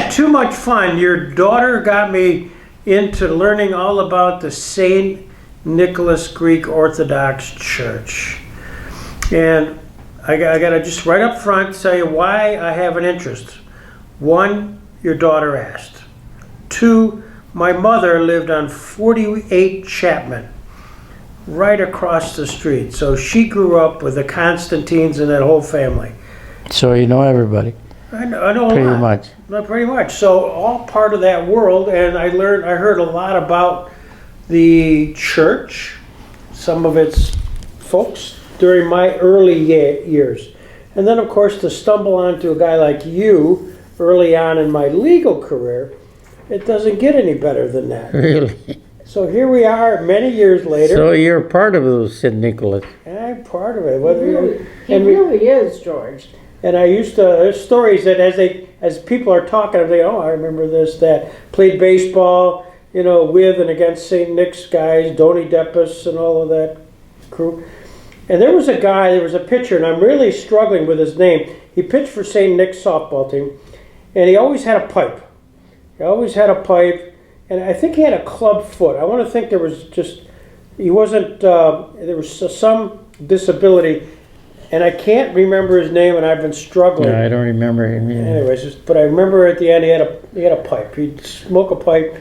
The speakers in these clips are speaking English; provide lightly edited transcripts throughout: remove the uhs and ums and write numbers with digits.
had too much fun. Your daughter got me into learning all about the St. Nicholas Greek Orthodox Church. And I got to just right up front tell you why I have an interest. One, your daughter asked. Two, my mother lived on 48 Chapman, right across the street. So she grew up with the Constantines and that whole family. So you know everybody. I know pretty a lot. much. Not pretty much. So all part of that world, and I heard a lot about the church, some of its folks during my early years. And then of course to stumble onto a guy like you early on in my legal career, it doesn't get any better than that. Really? So here we are many years later. So you're part of those St. Nicholas. I'm part of it. He really is, George. And I used to, there's stories that as people are talking, I think, oh, I remember this, that. Played baseball, with and against St. Nick's guys, Donnie Deppis and all of that crew. And there was a pitcher, and I'm really struggling with his name. He pitched for St. Nick's softball team, and he always had a pipe. And I think he had a club foot. I want to think there was some disability. And I can't remember his name, and I've been struggling. No, I don't remember him either. Anyways, but I remember at the end he had a pipe. He'd smoke a pipe.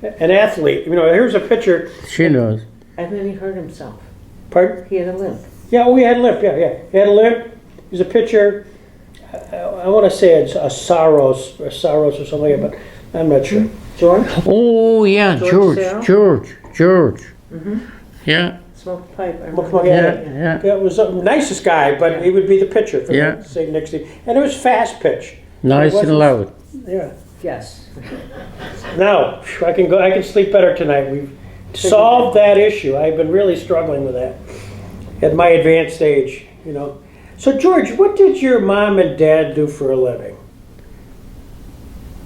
An athlete. Here's a picture. She knows. And then he hurt himself. Pardon? He had a limp. Yeah, he had a limp. Yeah. He had a limp. He's a pitcher. I want to say it's a Saros or something like that, but I'm not sure. George? Oh, yeah, George. Mm-hmm. Yeah. Smoked pipe. Yeah. It was the nicest guy, but he would be the pitcher for Yeah. the St. Nick's team. And it was fast pitch. Nice and loud. Yeah. Yes. Now, I can sleep better tonight. We've solved that issue. I've been really struggling with that at my advanced age, So George, what did your mom and dad do for a living?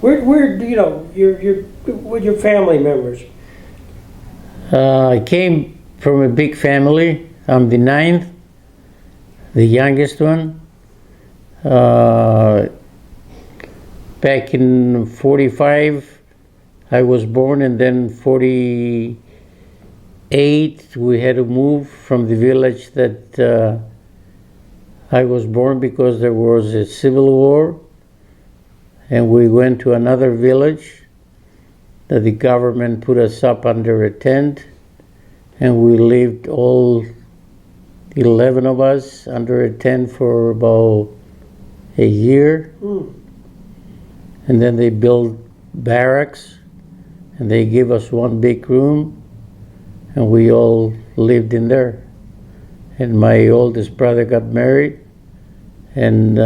Where with your family members? I came from a big family. I'm the ninth, the youngest one. Back in 45, I was born, and then 48, we had to move from the village that I was born because there was a civil war, and we went to another village that the government put us up under a tent, and we lived all 11 of us under a tent for about a year. And then they built barracks, and they gave us one big room, and we all lived in there. And my oldest brother got married, and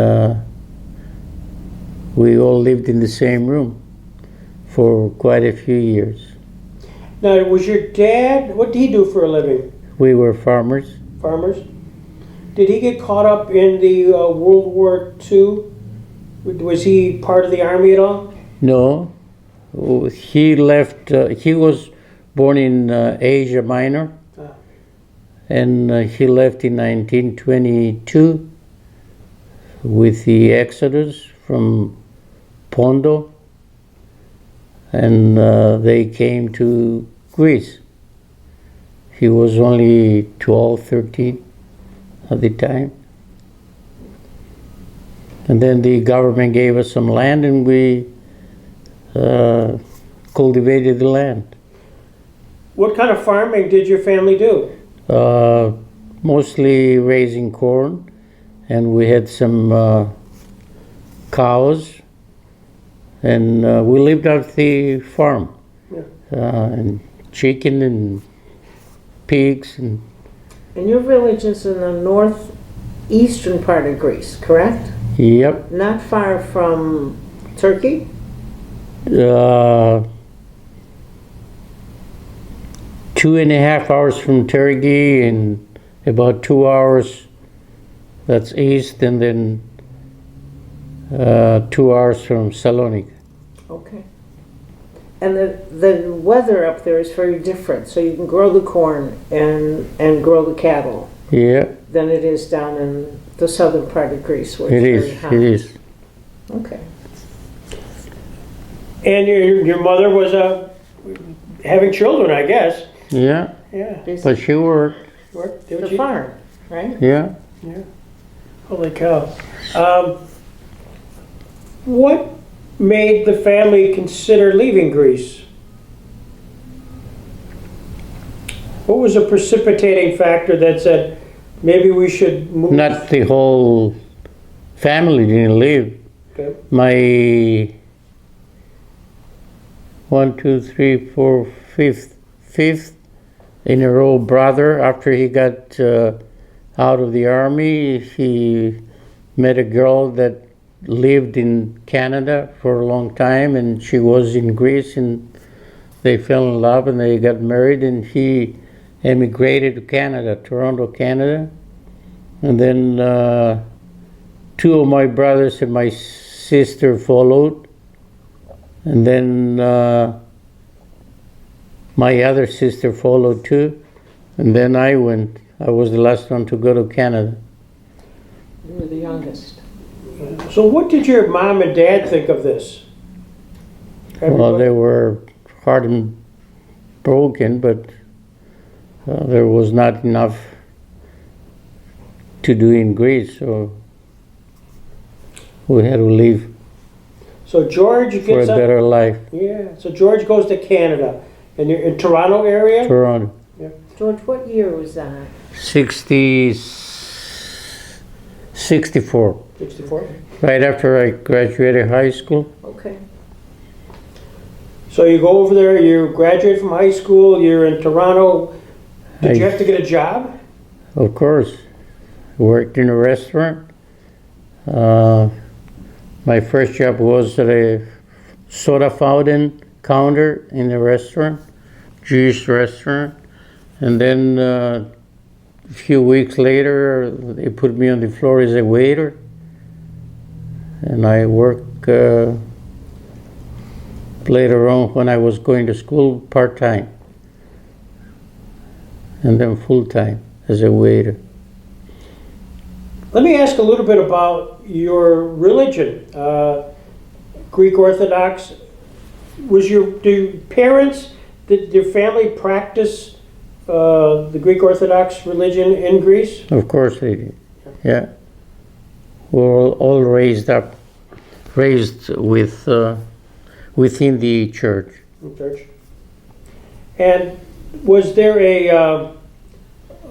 we all lived in the same room for quite a few years. Now, was your dad, what did he do for a living? We were farmers. Farmers? Did he get caught up in the World War II? Was he part of the army at all? No. He left, he was born in Asia Minor, and he left in 1922 with the Exodus from Pondo, and they came to Greece. He was only 12, 13 at the time. And then the government gave us some land, and we cultivated the land. What kind of farming did your family do? Mostly raising corn, and we had some cows, and we lived off the farm. And chicken and pigs. And your village is in the northeastern part of Greece, correct? Yep. Not far from Turkey? 2.5 hours from Turkey, and about 2 hours, that's east, and then 2 hours from Salonic. Okay. And the weather up there is very different, so you can grow the corn and grow the cattle. Yeah. Than it is down in the southern part of Greece, where it's very hot. It is. Okay. And your mother was having children, I guess. Yeah, Yeah. but she worked. The farm, right? Yeah. Yeah. Holy cow. What made the family consider leaving Greece? What was a precipitating factor that said maybe we should move? Not the whole family didn't leave. Okay. My fifth in a row brother, after he got out of the army, he met a girl that lived in Canada for a long time, and she was in Greece, and they fell in love and they got married, and he emigrated to Canada, Toronto, Canada. And then two of my brothers and my sister followed, and then my other sister followed too, and then I went. I was the last one to go to Canada. You were the youngest. So what did your mom and dad think of this? Well, they were hard and broken, but there was not enough to do in Greece, so we had to leave So George for a gets up. better life. Yeah. So George goes to Canada, and you're in Toronto area. Toronto. George, what year was that? 64. 64. Right after I graduated high school. Okay. So you go over there. You graduate from high school. You're in Toronto. Did you have to get a job? Of course. Worked in a restaurant. My first job was at a soda fountain counter in a restaurant, Jewish restaurant. And then a few weeks later, they put me on the floor as a waiter. And I worked later on when I was going to school part-time. And then full-time as a waiter. Let me ask a little bit about your religion. Greek Orthodox. Did your family practice the Greek Orthodox religion in Greece? Of course they did. Yeah. We were all raised with within the church. Church. And was there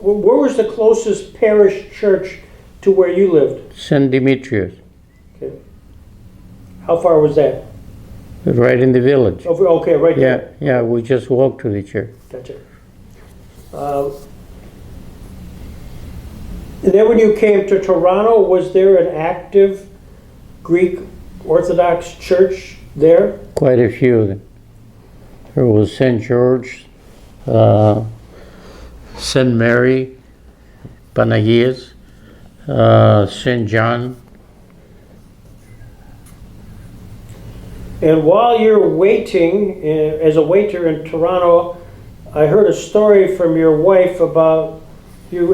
where was the closest parish church to where you lived? St. Demetrius, Okay. How far was that? right in the village. Okay, right there. Yeah, we just walked to the church. Gotcha. And then when you came to Toronto, was there an active Greek Orthodox church there? Quite a few of them. There was St. George, St. Mary, Panagias, St. John. And while you're waiting as a waiter in Toronto, I heard a story from your wife about your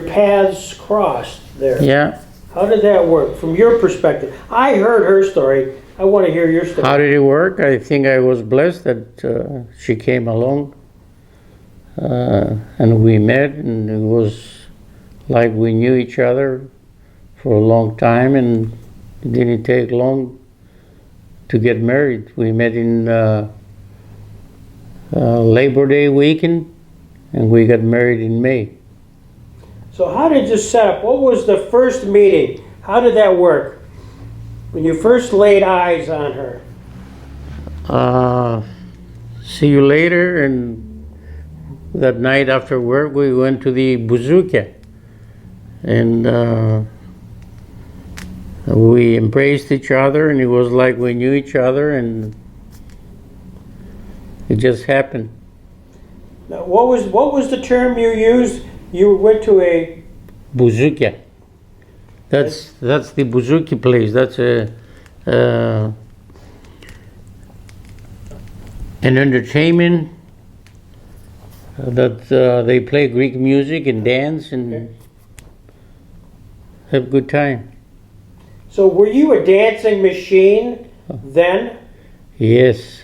paths crossed there. Yeah. How did that work from your perspective? I heard her story. I want to hear your story. How did it work? I think I was blessed that she came along and we met, and it was like we knew each other for a long time, and it didn't take long to get married. We met in Labor Day weekend, and we got married in May. So how did you set up? What was the first meeting? How did that work? When you first laid eyes on her? See you later, and that night after work we went to the Bouzoukia, and we embraced each other, and it was like we knew each other, and it just happened. Now, what was the term you used? You went to a Bouzoukia. That's the Bouzouki place. That's an entertainment that they play Greek music and dance and have a good time. So were you a dancing machine then? Yes,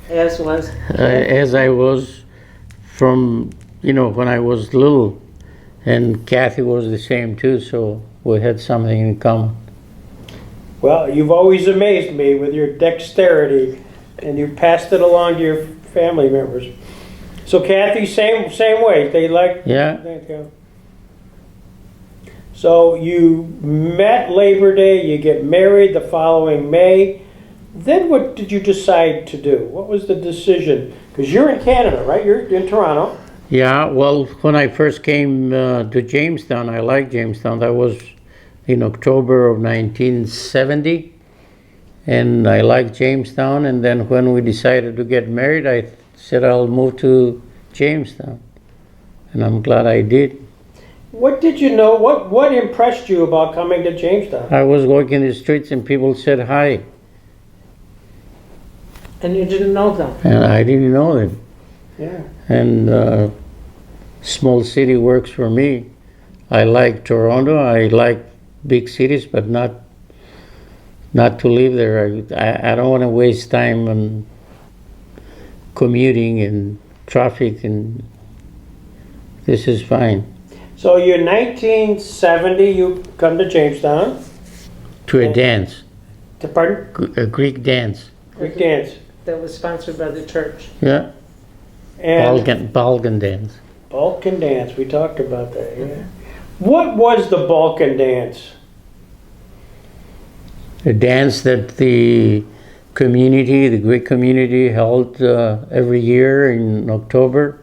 As was. as I was from, when I was little, and Kathy was the same too, so we had something in common. Well, you've always amazed me with your dexterity, and you passed it along to your family members. So Kathy, same way. They like. Yeah. So you met Labor Day. You get married the following May. Then what did you decide to do? What was the decision? Because you're in Canada, right? You're in Toronto. Yeah, well, when I first came to Jamestown, I liked Jamestown. That was in October of 1970, and I liked Jamestown. And then when we decided to get married, I said I'll move to Jamestown, and I'm glad I did. What did you know? What impressed you about coming to Jamestown? I was walking the streets and people said hi, And you didn't know them. and I didn't know them. Yeah. And small city works for me. I like Toronto. I like big cities, but not to live there. I don't want to waste time on commuting and traffic, and this is fine. So you're 1970. You come to Jamestown. To a dance, Pardon? a Greek dance. Greek dance. That was sponsored by the church. Yeah, And Balkan dance. Balkan dance. We talked about that. Yeah. What was the Balkan dance? A dance that the Greek community held every year in October.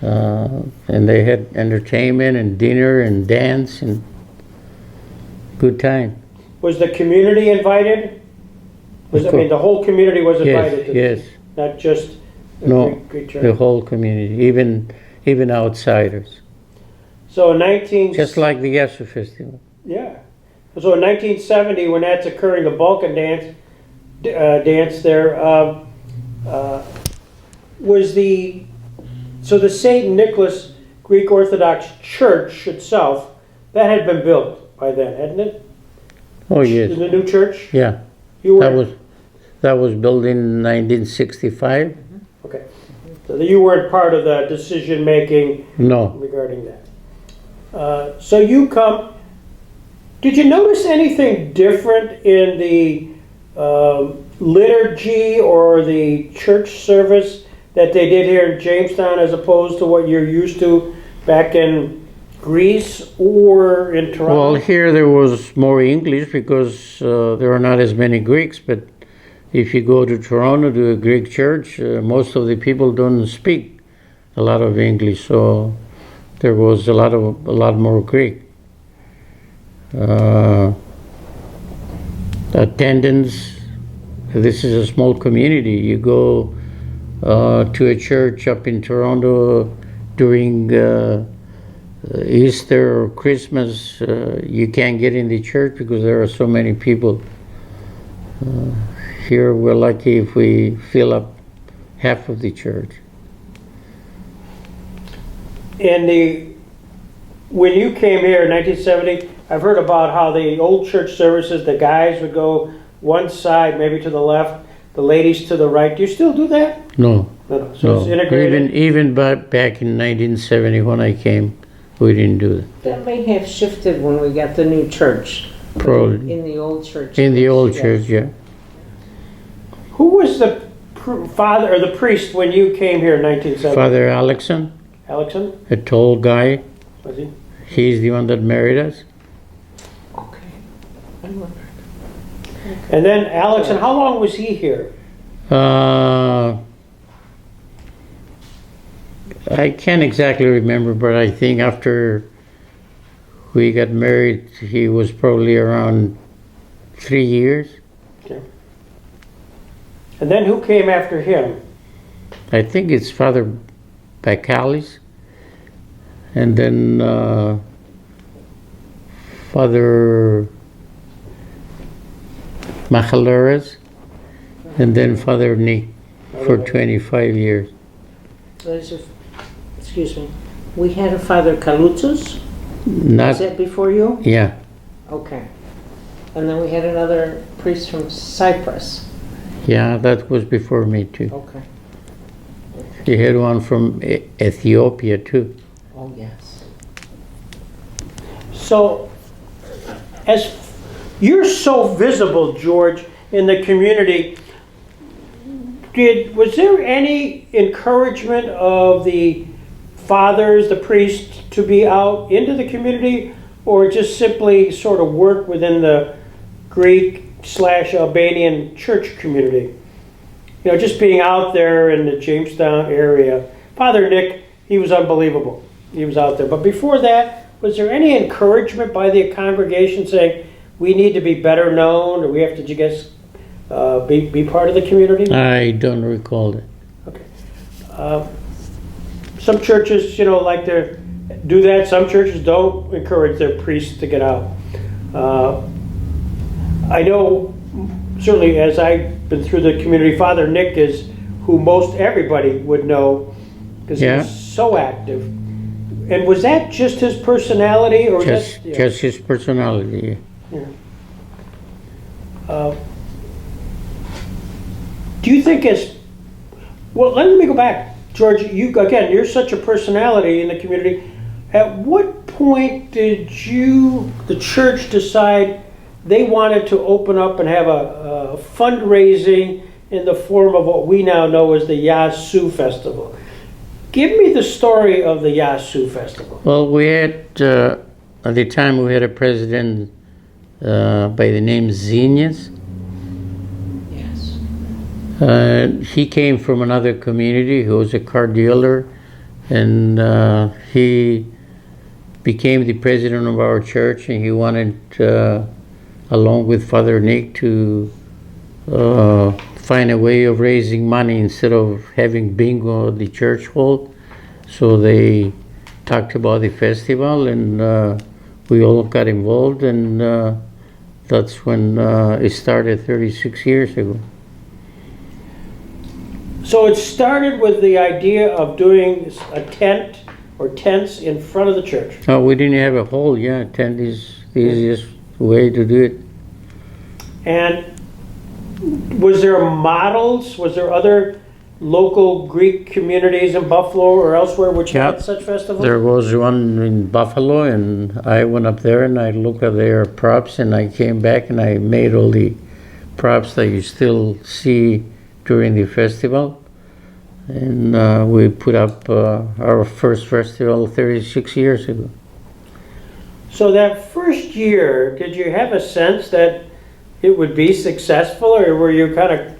And they had entertainment and dinner and dance and good time. Was the community invited? The whole community was invited to Yes, this, not just the no, Greek church. the whole community, even outsiders. So in 19 Just like the Yasu Festival. Yeah. So in 1970, when that's occurring, the Balkan dance there was the St. Nicholas Greek Orthodox Church itself that had been built by then, hadn't it? Oh yes, The new church. yeah. You That was built in 1965. okay. So you weren't part of the decision making No, regarding that. So you come. Did you notice anything different in the liturgy or the church service that they did here in Jamestown as opposed to what you're used to back in Greece or in Toronto? well, here there was more English because there are not as many Greeks. But if you go to Toronto to a Greek church, most of the people don't speak a lot of English, so there was a lot more Greek. Attendance. This is a small community. You go to a church up in Toronto during Easter or Christmas, you can't get in the church because there are so many people. Here we're lucky if we fill up half of the church. When you came here in 1970, I've heard about how the old church services, the guys would go one side, maybe to the left, the ladies to the right. Do you still do that? No. No. So it's No. integrated? Even back in 1970 when I came, we didn't do that. That may have shifted when we got the new church. Probably. In the old church. In the old yes. church, yeah. Who was the father or the priest when you came here in 1970? Father Alexon, Alexon? a tall guy, Was he? he's the one that married us. Okay. I wonder. And then Alexon, how long was he here? I can't exactly remember, but I think after we got married, he was probably around 3 years. Okay. And then who came after him? I think it's Father Bakalis, and then Father Machaleras, and then Father Nick for 25 years. Excuse me. We had a Father Kalutsos. Was Not, that before you? yeah, Okay. And then we had another priest from Cyprus. Yeah, that was before me too. Okay. He had one from Ethiopia too. Oh, yes. So, as you're so visible, George, in the community, was there any encouragement of the fathers, the priests, to be out into the community, or just simply sort of work within the Greek/Albanian church community? You know, just being out there in the Jamestown area. Father Nick, he was unbelievable. He was out there. But before that, was there any encouragement by the congregation saying, we need to be better known, or we have to just be part of the community? I don't recall it. Okay. Some churches, like to do that. Some churches don't encourage their priests to get out. I know, certainly as I've been through the community, Father Nick is who most everybody would know because Yeah. he's so active. And was that just his personality, or Just his personality. Do you think well, let me go back, George. You're such a personality in the community. At what point did the church, decide they wanted to open up and have a fundraising in the form of what we now know as the Yasu Festival? Give me the story of the Yasu Festival. Well, we had, at the time, we had a president by the name Zinius. Yes. He came from another community. He was a car dealer, and he became the president of our church, and he wanted, along with Father Nick, to find a way of raising money instead of having bingo at the church hall. So they talked about the festival, and we all got involved, and that's when it started 36 years ago. So it started with the idea of doing a tent or tents in front of the church. Oh, we didn't have a hall, yeah. Tent is the easiest way to do it. And was there models? Was there other local Greek communities in Buffalo or elsewhere which had such festivals? There was one in Buffalo, and I went up there and I looked at their props, and I came back and I made all the props that you still see during the festival. And we put up our first festival 36 years ago. So that first year, did you have a sense that it would be successful, or were you kind of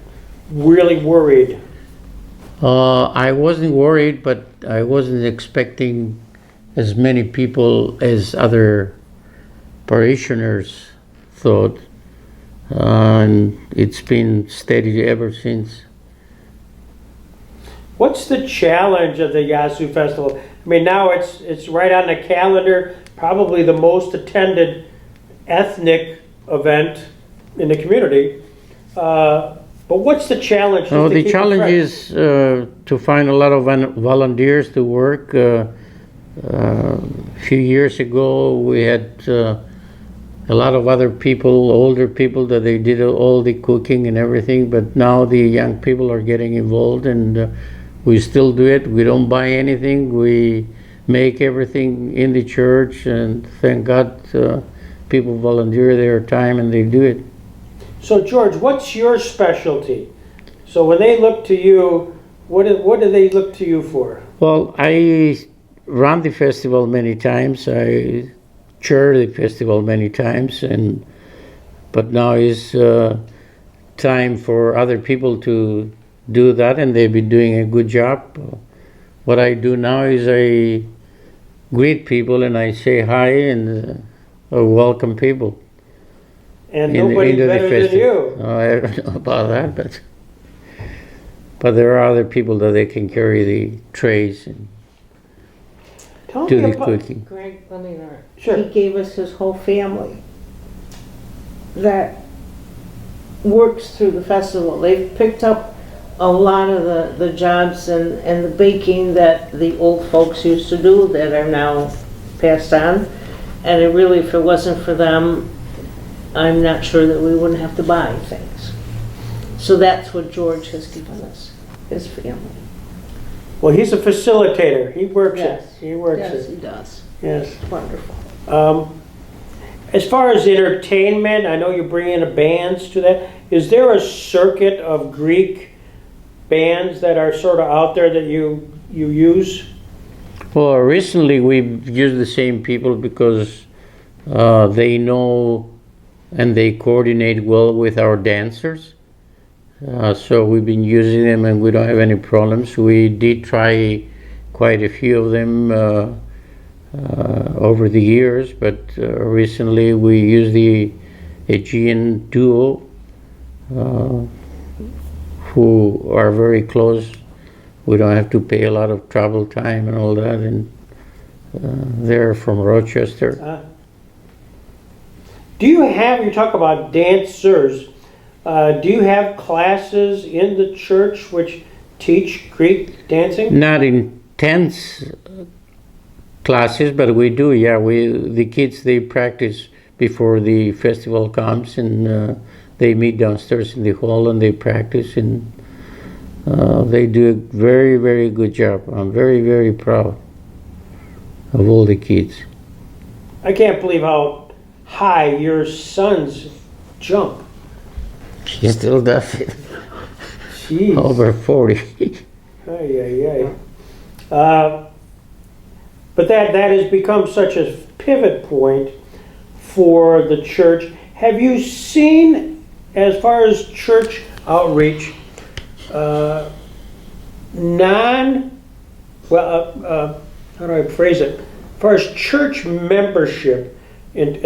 really worried? I wasn't worried, but I wasn't expecting as many people as other parishioners thought. And it's been steady ever since. What's the challenge of the Yasu Festival? I mean, now it's right on the calendar, probably the most attended ethnic event in the community. But what's the challenge? Oh, the challenge is to find a lot of volunteers to work. A few years ago, we had a lot of other people, older people, that they did all the cooking and everything. But now the young people are getting involved, and we still do it. We don't buy anything. We make everything in the church, and thank God people volunteer their time and they do it. So, George, what's your specialty? So when they look to you, what do they look to you for? Well, I run the festival many times. I chair the festival many times, but now is time for other people to do that, and they've been doing a good job. What I do now is I greet people and I say hi and welcome people. And nobody better than you. I don't know about that, but there are other people that they can carry the trays and do the cooking. Greg, let me know. Sure. He gave us his whole family that works through the festival. They've picked up a lot of the jobs and the baking that the old folks used to do that are now passed on. And it really, if it wasn't for them, I'm not sure that we wouldn't have to buy things. So that's what George has given us, his family. Well, he's a facilitator. He works Yes. it. He works Yes, it. he does. Yes. It's wonderful. As far as entertainment, I know you bring in bands to that. Is there a circuit of Greek bands that are sort of out there that you use? Well, recently we've used the same people because they know and they coordinate well with our dancers. So we've been using them and we don't have any problems. We did try quite a few of them over the years, but recently we used the Aegean duo who are very close. We don't have to pay a lot of travel time and all that, and they're from Rochester. Do you talk about dancers, do you have classes in the church which teach Greek dancing? Not intense classes, but we do, yeah. The kids, they practice before the festival comes, and they meet downstairs in the hall and they practice, and they do a very, very good job. I'm very, very proud of all the kids. I can't believe how high your sons jump. She still does it. Jeez. Over 40. But that has become such a pivot point for the church. Have you seen, as far as church outreach, how do I phrase it? As far as church membership and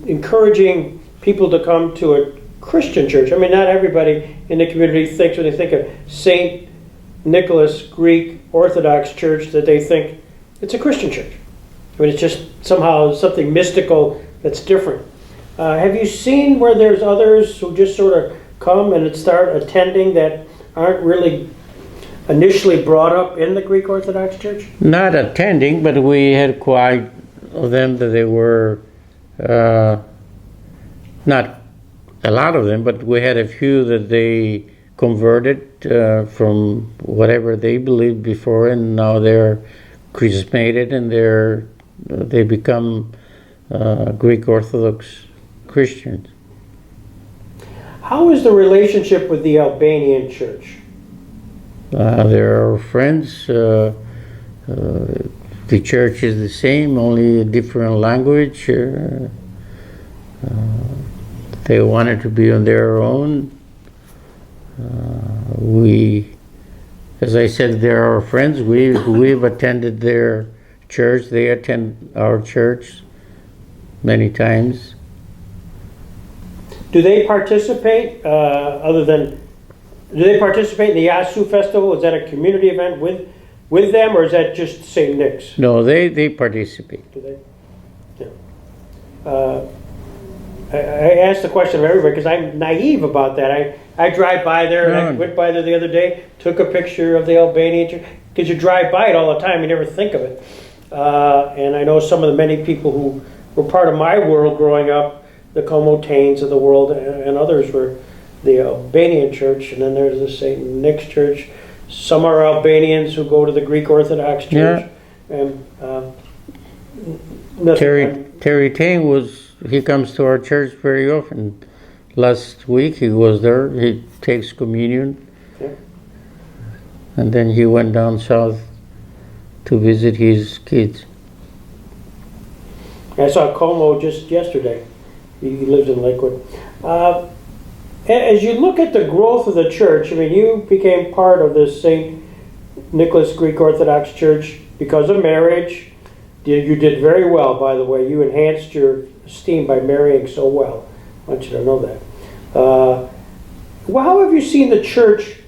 encouraging people to come to a Christian church. I mean, not everybody in the community thinks, when they think of St. Nicholas Greek Orthodox Church, that they think it's a Christian church. I mean, it's just somehow something mystical that's different. Have you seen where there's others who just sort of come and start attending that aren't really initially brought up in the Greek Orthodox Church? Not attending, but we had quite of them that they were, not a lot of them, but we had a few that they converted from whatever they believed before, and now they're chrismated and they become Greek Orthodox Christians. How is the relationship with the Albanian Church? They're our friends. The church is the same, only a different language. They wanted to be on their own. As I said, they're our friends. We've attended their church. They attend our church many times. Do they participate, do they participate in the Yasu Festival? Is that a community event with them, or is that just St. Nick's? No, they participate. Do they? Yeah. I asked the question of everybody because I'm naive about that. I drive by there, and I went by there the other day, took a picture of the Albanian Church, because you drive by it all the time, you never think of it. And I know some of the many people who were part of my world growing up, the Comotanes of the world, and others were the Albanian Church, and then there's the St. Nick's Church. Some are Albanians who go to the Greek Orthodox Church. Yeah. And Terry Tang he comes to our church very often. Last week he was there. He takes communion. Yeah. And then he went down south to visit his kids. I saw Como just yesterday. He lives in Lakewood. As you look at the growth of the church, I mean, you became part of the St. Nicholas Greek Orthodox Church because of marriage. You did very well, by the way. You enhanced your esteem by marrying so well. I want you to know that. How have you seen the church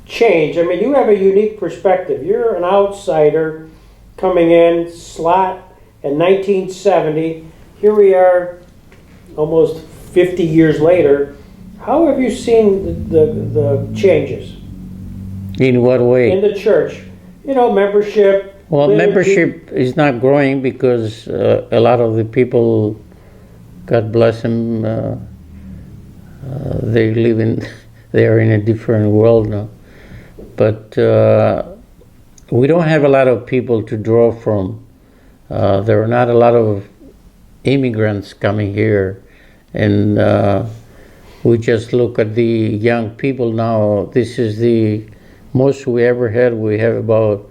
change? I mean, you have a unique perspective. You're an outsider coming in, slot in 1970. Here we are almost 50 years later. How have you seen the changes? In what way? In the church. Membership. Well, membership is not growing because a lot of the people, God bless them, they live in they are in a different world now. But we don't have a lot of people to draw from. There are not a lot of immigrants coming here, and we just look at the young people now. This is the most we ever had. We have about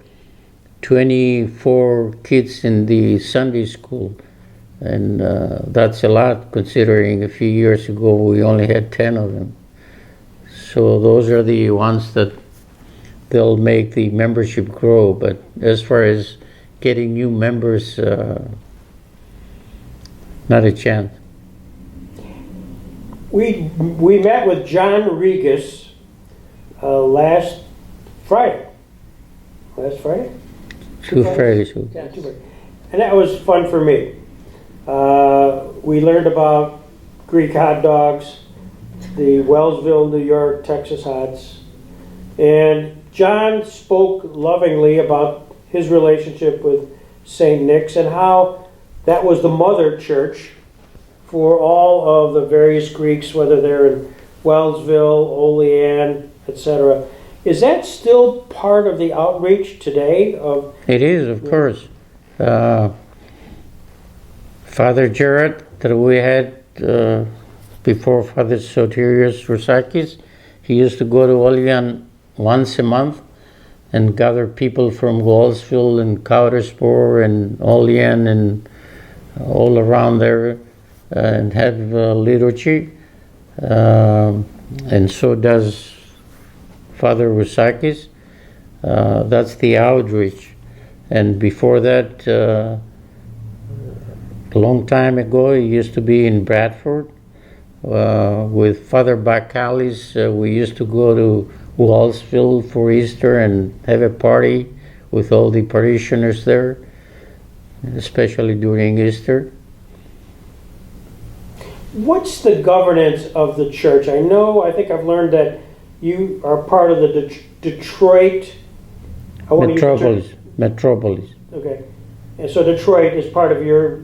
24 kids in the Sunday school, and that's a lot considering a few years ago we only had 10 of them. So those are the ones that they'll make the membership grow. But as far as getting new members, not a chance. We met with John Regas last Friday. Last Friday? Two Fridays ago. Yeah, 2 Fridays. And that was fun for me. We learned about Greek hot dogs, the Wellsville, New York, Texas hots. And John spoke lovingly about his relationship with St. Nick's and how that was the mother church for all of the various Greeks, whether they're in Wellsville, Olean, etc. Is that still part of the outreach today? It is, of course. Father Jared that we had before Father Soterios Rusakis, he used to go to Olean once a month and gather people from Wallsville and Couderspor and Olean and all around there and have liturgy. And so does Father Rusakis. That's the outreach. And before that, a long time ago, he used to be in Bradford. With Father Bakalis, we used to go to Wallsville for Easter and have a party with all the parishioners there, especially during Easter. What's the governance of the church? I think I've learned that you are part of the Detroit Metropolis. Okay, and so Detroit is part of your.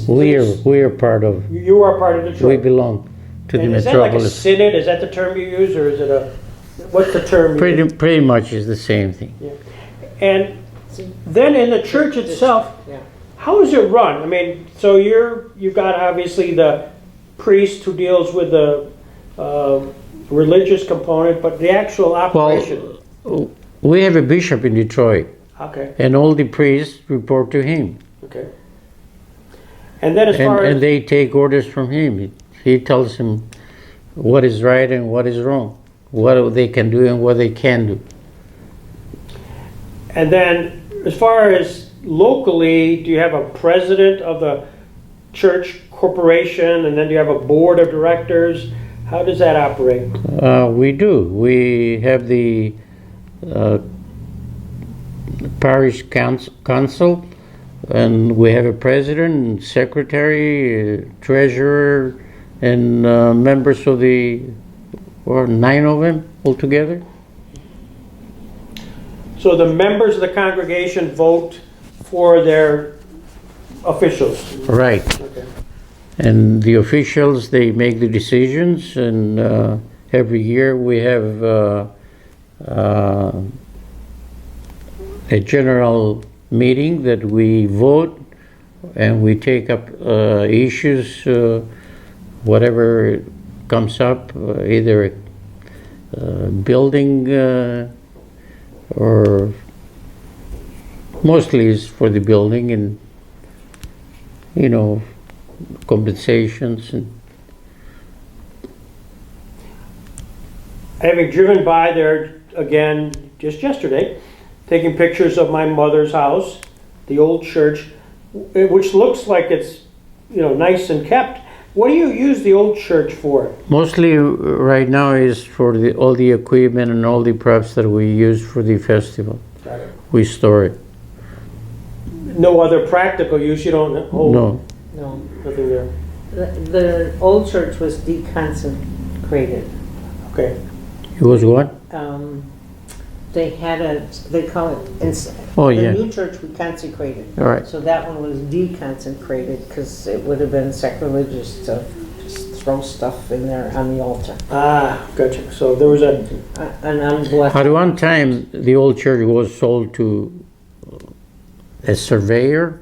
We are part of. You are part of Detroit. We belong to the Metropolis. Is that like a synod? Is that the term you use, or is it a? What's the term? Pretty much is the same thing. Yeah. And then in the church itself, how is it run? I mean, so you've got obviously the priest who deals with the religious component, but the actual operation. Well, we have a bishop in Detroit. Okay. And all the priests report to him. Okay. And then and they take orders from him. He tells them what is right and what is wrong, what they can do and what they can do. And then as far as locally, do you have a president of the church corporation, and then do you have a board of directors? How does that operate? We do. We have the parish council, and we have a president, secretary, treasurer, and members of or 9 of them altogether. So the members of the congregation vote for their officials? Right. Okay. And the officials, they make the decisions, and every year we have a general meeting that we vote, and we take up issues, whatever comes up, either building or mostly is for the building, and compensations. And having driven by there again just yesterday, taking pictures of my mother's house, the old church, which looks like it's nice and kept. What do you use the old church for? Mostly right now is for all the equipment and all the props that we use for the festival. Got it. We store it. No other practical use? You don't hold? No. No. Nothing there? The old church was deconsecrated. Okay. It was what? They call it, Oh, the yeah. new church we consecrated. All right. So that one was deconsecrated because it would have been sacrilegious to just throw stuff in there on the altar. Ah, gotcha. So there was a, An unblessed. At one time, the old church was sold to a surveyor,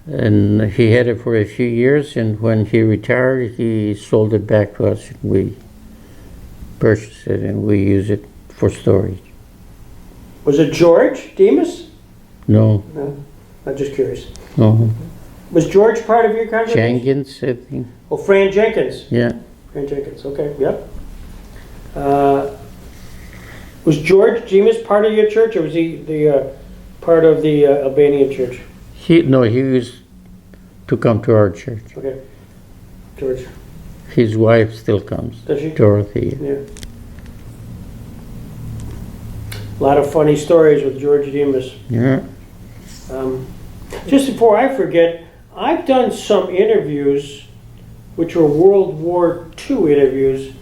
and he had it for a few years, and when he retired, he sold it back to us. We purchased it, and we use it for storage. was it George Demas? No, No, I'm just curious. no, Was George part of your congregation? Jenkins, I think, Oh, Fran Jenkins. yeah. Fran Jenkins, okay, yep. Was George Demas part of your church, or was he the part of the Albanian Church? He used to come to our church. Okay, George. His wife still comes, Does she? Dorothy. Yeah. A lot of funny stories with George Demas. Yeah, Just before I forget, I've done some interviews, which were World War II interviews,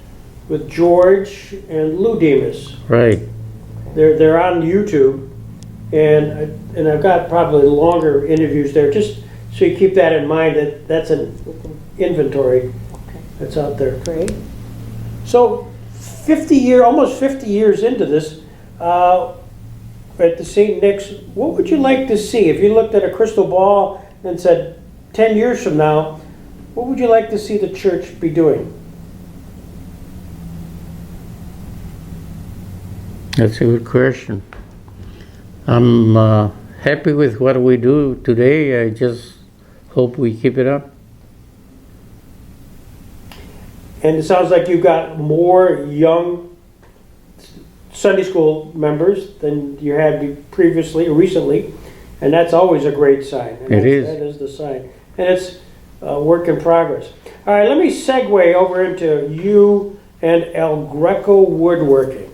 with George and Lou Demas. right. They're on YouTube, and I've got probably longer interviews there. Just so you keep that in mind, that's an inventory that's out there. Great. So, almost 50 years into this, at the St. Nick's, what would you like to see if you looked at a crystal ball and said, 10 years from now, what would you like to see the church be doing? That's a good question. I'm happy with what we do today. I just hope we keep it up. And it sounds like you've got more young Sunday school members than you had previously, recently, and that's always a great sign. And It is. That is the sign. And it's a work in progress. All right, let me segue over into you and El Greco woodworking.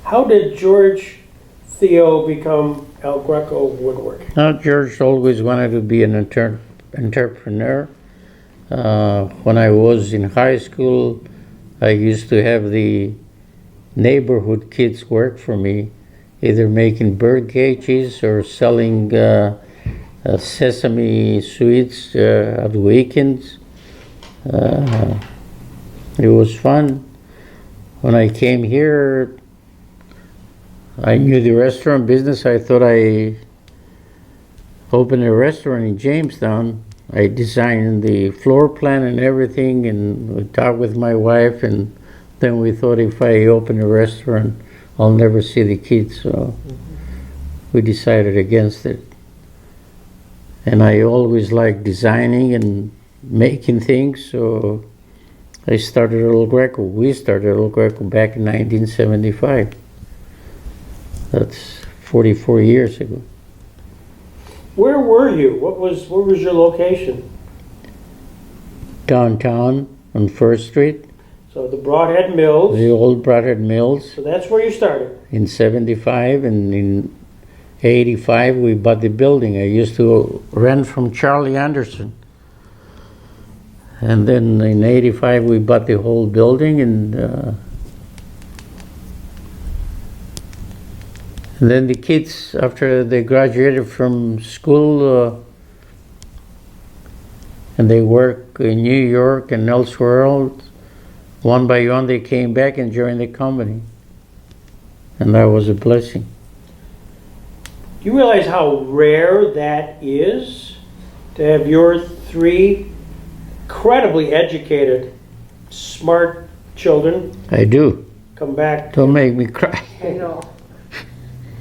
How did George Theo become El Greco woodworking? Now, George always wanted to be an entrepreneur. When I was in high school, I used to have the neighborhood kids work for me, either making bird cages or selling sesame sweets at weekends. It was fun. When I came here, I knew the restaurant business. I thought I opened a restaurant in Jamestown. I designed the floor plan and everything, and we talked with my wife, and then we thought if I open a restaurant, I'll never see the kids, so we decided against it. And I always liked designing and making things, so I started El Greco. We started El Greco back in 1975. That's 44 years ago. Where were you? What was your location? Downtown on First Street, So the Broadhead Mills. the old Broadhead Mills. So that's where you started. In 75, and in 85 we bought the building. I used to rent from Charlie Anderson. And then in 85 we bought the whole building, and then the kids, after they graduated from school, and they work in New York and elsewhere else, one by one they came back and joined the company. And that was a blessing. Do you realize how rare that is to have your three incredibly educated, smart children I do. come back? Don't make me cry. I know.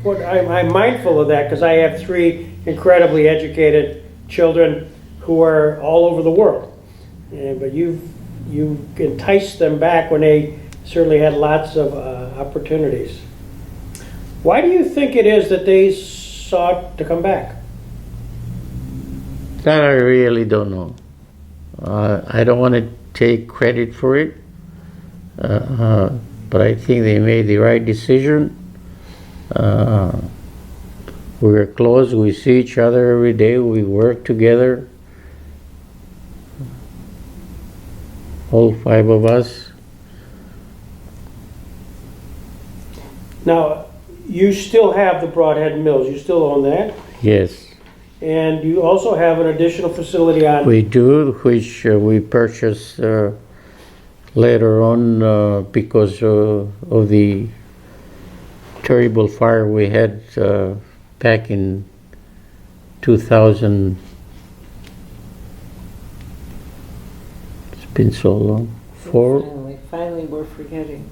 I'm mindful of that because I have three incredibly educated children who are all over the world. But you've enticed them back when they certainly had lots of opportunities. Why do you think it is that they sought to come back? That I really don't know. I don't want to take credit for it, but I think they made the right decision. We're close, we see each other every day, we work together, all five of us. Now, you still have the Broadhead Mills. You still own that? Yes, And you also have an additional facility on... we do, which we purchased later on, because of the terrible fire we had back in 2000. It's been so long. Finally we're forgetting.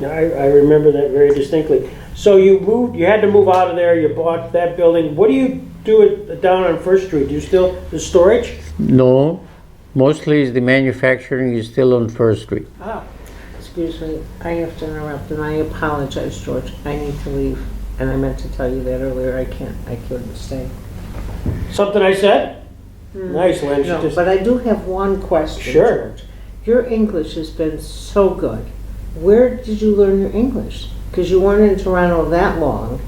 I remember that very distinctly. So you had to move out of there, you bought that building. What do you do down on First Street? Do you still, the storage? No, mostly the manufacturing is still on First Street. Ah, Excuse me, I have to interrupt, and I apologize, George. I need to leave, and I meant to tell you that earlier. I couldn't stay. something I said? Nice, Lynn. No, but I do have one question, Sure. George. Your English has been so good. Where did you learn your English? Because you weren't in Toronto that long.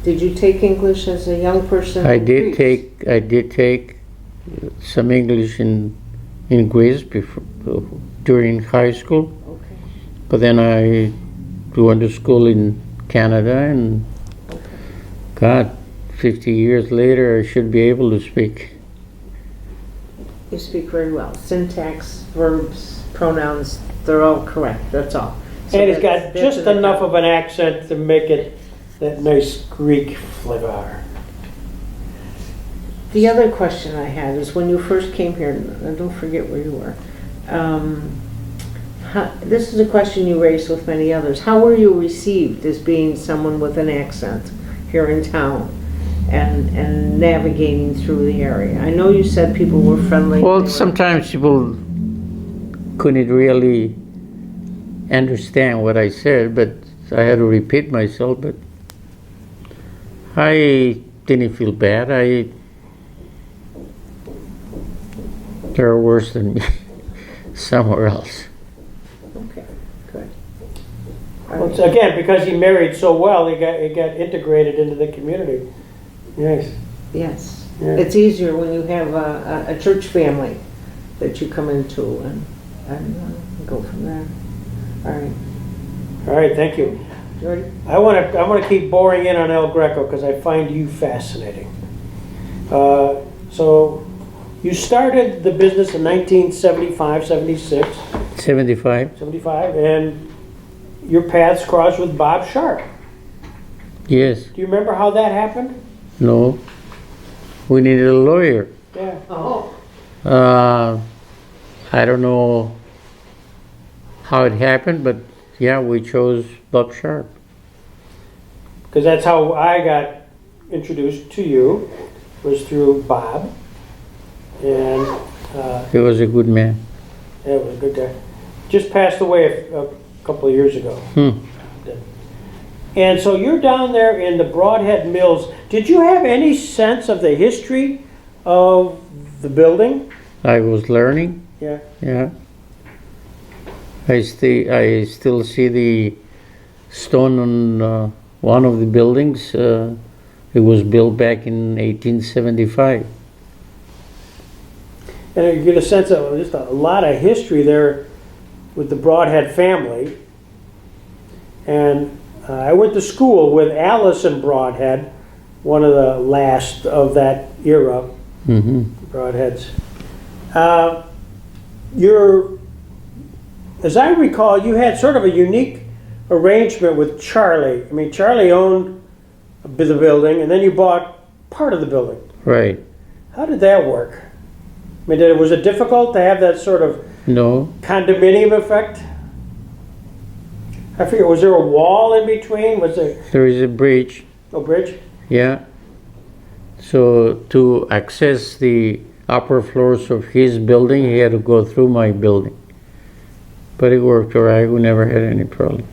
Did you take English as a young person? I in did Greece? take some English in Greece before, during high school, Okay. but then I went to school in Canada, and God, 50 years later, I should be able to speak. You speak very well. Syntax, verbs, pronouns, they're all correct. That's all. So And it's that's- got that's just an enough account. of an accent to make it that nice Greek flavor. The other question I had is when you first came here, and don't forget where you were. This is a question you raised with many others. How were you received as being someone with an accent here in town and navigating through the area? I know you said people were friendly. Well, they were- sometimes people couldn't really understand what I said, but I had to repeat myself, but I didn't feel bad. They're worse than me somewhere else. Okay, good. Well, it's- again, because he married so well, he got integrated into the community. Yes. Yes. Yeah. It's easier when you have a church family that you come into and go from there. All right. All right, thank you. Jordy? I want to keep boring in on El Greco because I find you fascinating. So you started the business in 1975, 76, 75? 75, and your paths crossed with Bob Sharp. Yes. Do you remember how that happened? No. We needed a lawyer. Yeah. Oh. I don't know how it happened, but yeah, we chose Bob Sharp. Because that's how I got introduced to you, was through Bob. And He was a good man. yeah, it was a good guy. Just passed away a couple of years ago. And so you're down there in the Broadhead Mills. Did you have any sense of the history of the building? I was learning. Yeah. Yeah. I still see the stone on one of the buildings. It was built back in 1875. And you get a sense of just a lot of history there with the Broadhead family. And I went to school with Allison Broadhead, one of the last of that era, Mm-hmm. Broadheads. As I recall, you had sort of a unique arrangement with Charlie. I mean, Charlie owned the building, and then you bought part of the building. Right. How did that work? I mean, was it difficult to have that sort of No. condominium effect? I forget, was there a wall in between? Was there There is a bridge. a bridge? Yeah. So to access the upper floors of his building, he had to go through my building. But it worked all right. We never had any problem.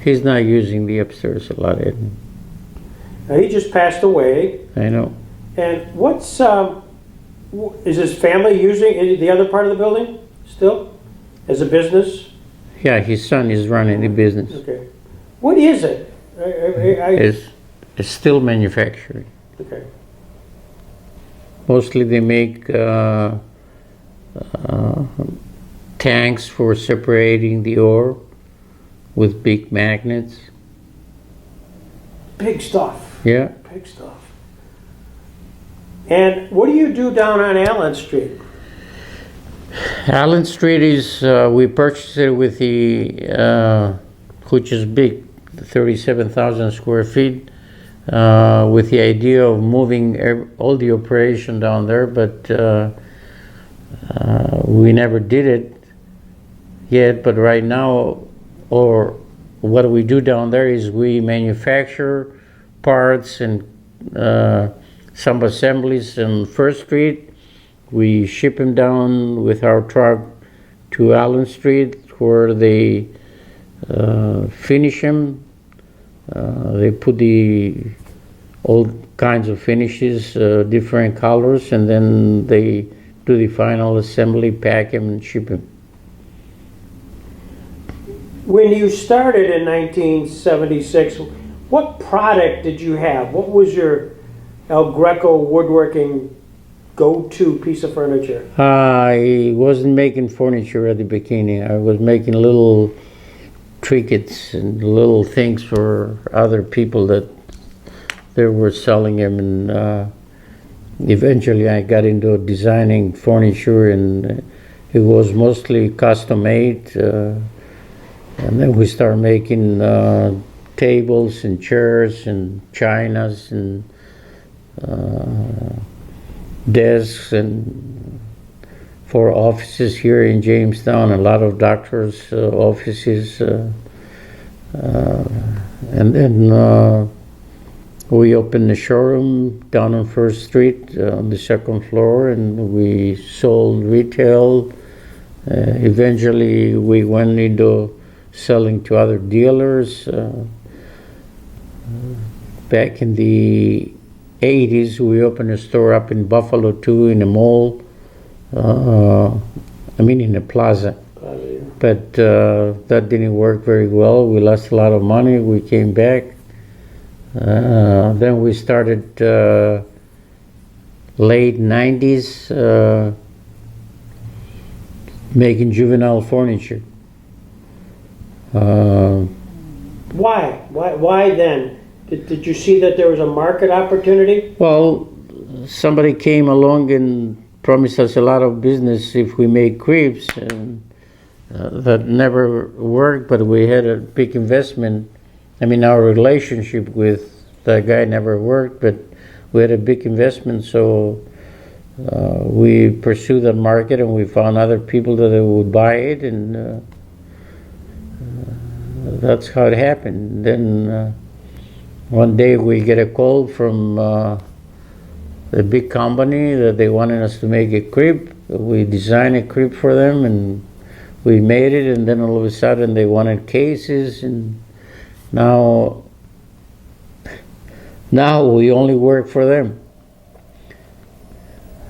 He's not using the upstairs a lot, Ed. Now, he just passed away. I know. And is his family using the other part of the building still as a business? Yeah, his son is running the business. Okay. What is it? It's still manufacturing. Okay. Mostly they make tanks for separating the ore with big magnets. Big stuff. Yeah. Big stuff. And what do you do down on Allen Street? Allen Street is, we purchased it with the, which is big, 37,000 square feet, with the idea of moving all the operation down there, but we never did it yet. But right now, or what we do down there is we manufacture parts and some assemblies on First Street. We ship them down with our truck to Allen Street, where they finish them. They put all kinds of finishes, different colors, and then they do the final assembly, pack them, and ship them. When you started in 1976, what product did you have? What was your El Greco woodworking go-to piece of furniture? I wasn't making furniture at the beginning. I was making little trinkets and little things for other people that they were selling them, and eventually I got into designing furniture, and it was mostly custom made, and then we started making tables and chairs and chinas and desks and for offices here in Jamestown, a lot of doctors' offices, and then we opened the showroom down on First Street on the second floor, and we sold retail. Eventually we went into selling to other dealers. Back in the 80s, we opened a store up in Buffalo too, in a mall. In a plaza. But that didn't work very well. We lost a lot of money. We came back. Then we started late 90s making juvenile furniture. Why? Why then? Did you see that there was a market opportunity? Well, somebody came along and promised us a lot of business if we made cribs, and that never worked, but we had a big investment. Our relationship with that guy never worked, but we had a big investment, so we pursued that market, and we found other people that would buy it, and that's how it happened. Then one day we get a call from a big company that they wanted us to make a crib. We designed a crib for them, and we made it, and then all of a sudden they wanted cases, and now we only work for them,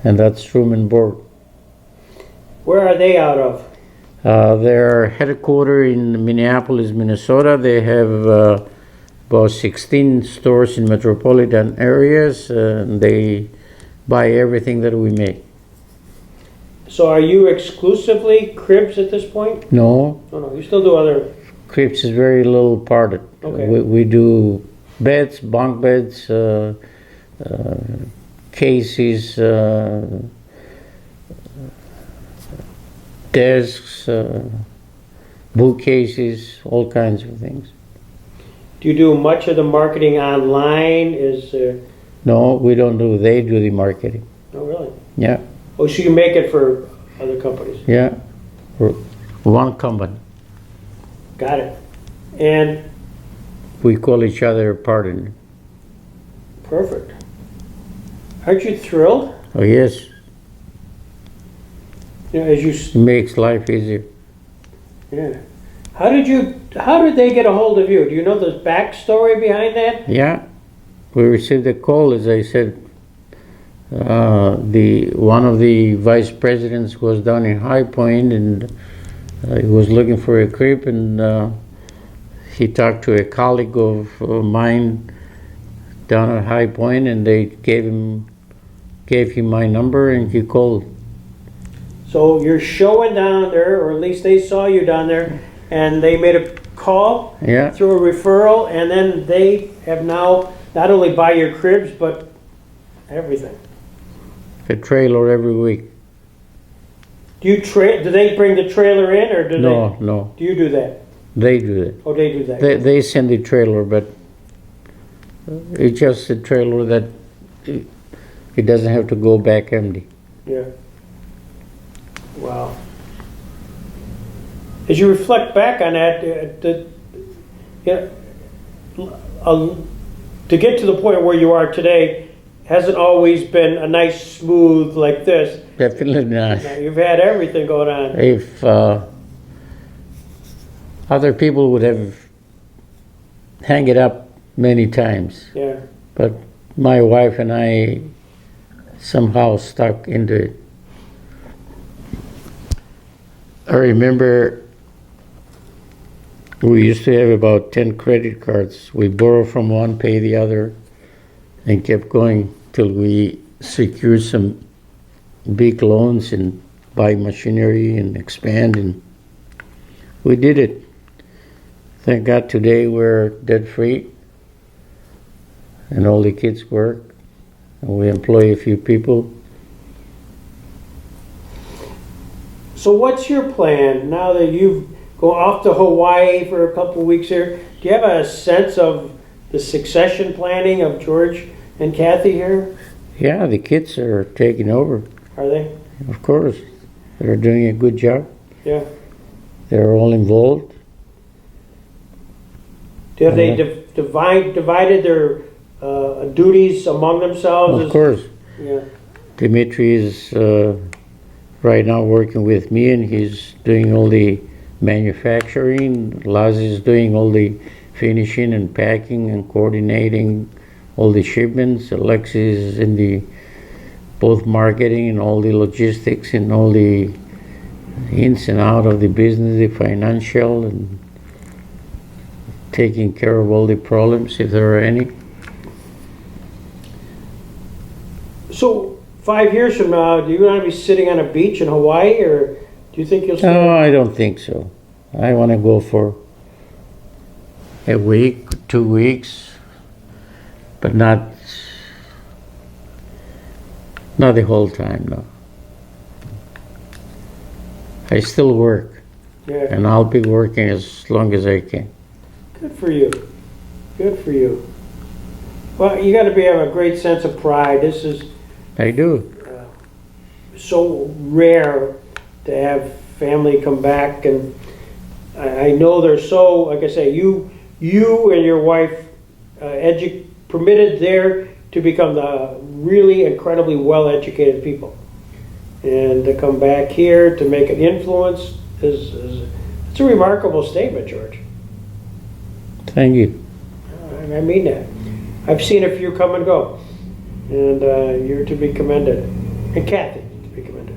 and that's room and board. Where are they out of? They're headquartered in Minneapolis, Minnesota. They have about 16 stores in metropolitan areas, and they buy everything that we make. So are you exclusively cribs at this point? No. Oh, no, you still do other... Cribs is very little part of it. Okay. We do beds, bunk beds, cases, desks, bookcases, all kinds of things. Do you do much of the marketing online? No, we don't do. They do the marketing. Oh, really? Yeah. Oh, so you make it for other companies? Yeah. For one company. Got it. And we call each other partner. perfect. Aren't you thrilled? Oh yes. As you... It makes life easier. Yeah. How did they get a hold of you? Do you know the backstory behind that? Yeah. We received a call, as I said. One of the vice presidents was down in High Point, and he was looking for a crib, and he talked to a colleague of mine down at High Point, and they gave him my number, and he called. So you're showing down there, or at least they saw you down there, and they made a call through a referral, and then they have now not only buy your cribs, but everything. A trailer every week. Do they bring the trailer in, or No. do you do that? They do it. Oh, they do that. They send the trailer, but it's just a trailer that it doesn't have to go back empty. Yeah. Wow. As you reflect back on that, to get to the point where you are today hasn't always been a nice, smooth like this. Definitely not. You've had everything going on. If other people would have hang it up many times, Yeah. but my wife and I somehow stuck into it. I remember we used to have about 10 credit cards. We borrow from one, pay the other, and kept going till we secured some big loans and buy machinery and expand, and we did it. Thank God today we're debt free and all the kids work and we employ a few people. So what's your plan now that you've gone off to Hawaii for a couple of weeks here? Do you have a sense of the succession planning of George and Kathy here? Yeah, the kids are taking over. Are they? Of course. They're doing a good job. Yeah. They're all involved. Have they divided their duties among themselves? Of course. Yeah. Dimitri is right now working with me and he's doing all the manufacturing. Laz is doing all the finishing and packing and coordinating all the shipments. Alexis is in the both marketing and all the logistics and all the ins and out of the business, the financial, and taking care of all the problems if there are any. So 5 years from now, do you want to be sitting on a beach in Hawaii, or do you think you'll stay? No, I don't think so. I want to go for a week, 2 weeks, but not the whole time, no. I still work, Yeah. and I'll be working as long as I can. Good for you. Good for you. Well, you got to have a great sense of pride. This is I do. so rare to have family come back, and I know they're so, like I say, you and your wife permitted there to become the really incredibly well-educated people, and to come back here to make an influence is it's a remarkable statement, George. Thank you. I mean that. I've seen a few come and go, and you're to be commended. And Kathy, to be commended.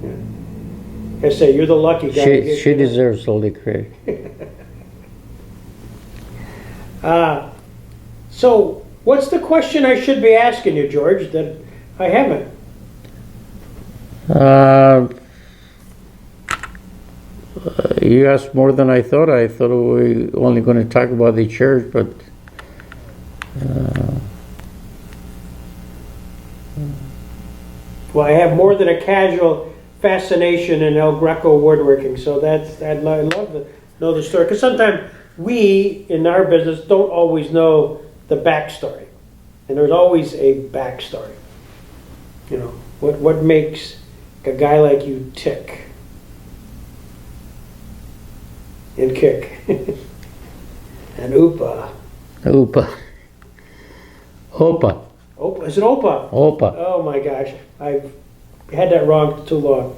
Yeah. Like I say, you're the lucky guy. She deserves all the credit. So, what's the question I should be asking you, George, that I haven't? You asked more than I thought. I thought we were only going to talk about the church, but Well, I have more than a casual fascination in El Greco woodworking, so I'd love to know the story. Because sometimes we, in our business, don't always know the backstory. And there's always a backstory. You know, what makes a guy like you tick and kick and oopa. Opa. Opa. Opa. Is it opa? Opa. Oh my gosh, I've had that wrong too long.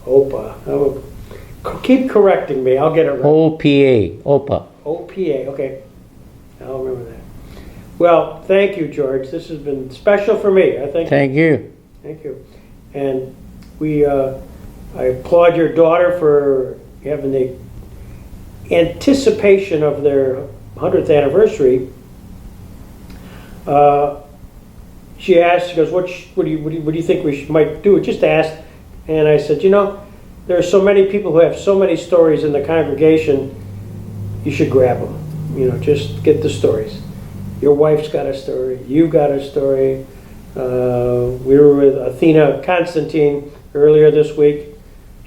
Opa. Oh, keep correcting me. I'll get it right. OPA. Opa. OPA. Okay, I'll remember that. Well, thank you, George. This has been special for me. I think. Thank you. Thank you. And I applaud your daughter for having the anticipation of their 100th anniversary. She asked, she goes, what do you think we might do? Just asked. And I said, there are so many people who have so many stories in the congregation, you should grab them. Just get the stories. Your wife's got a story. You got a story. We were with Athena Constantine earlier this week.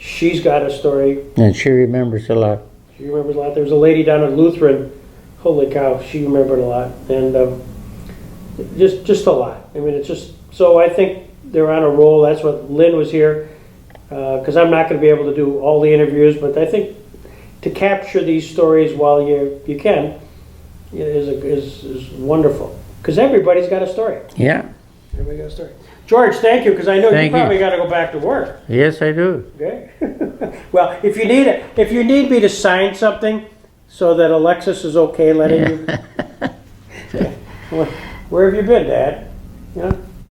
she's got a story. And she remembers a lot. She remembers a lot. There was a lady down at Lutheran. Holy cow, she remembered a lot, and just a lot. I mean, it's just so. I think they're on a roll. That's what Lynn was here, because I'm not going to be able to do all the interviews, but I think to capture these stories while you can is wonderful. Because everybody's got a story. Yeah. Everybody got a story. George, thank you, because I know Thank you probably you. got to go back to work. Yes, I do. Okay. Well, if you need me to sign something so that Alexis is okay letting you. Where have you been, Dad? Yeah.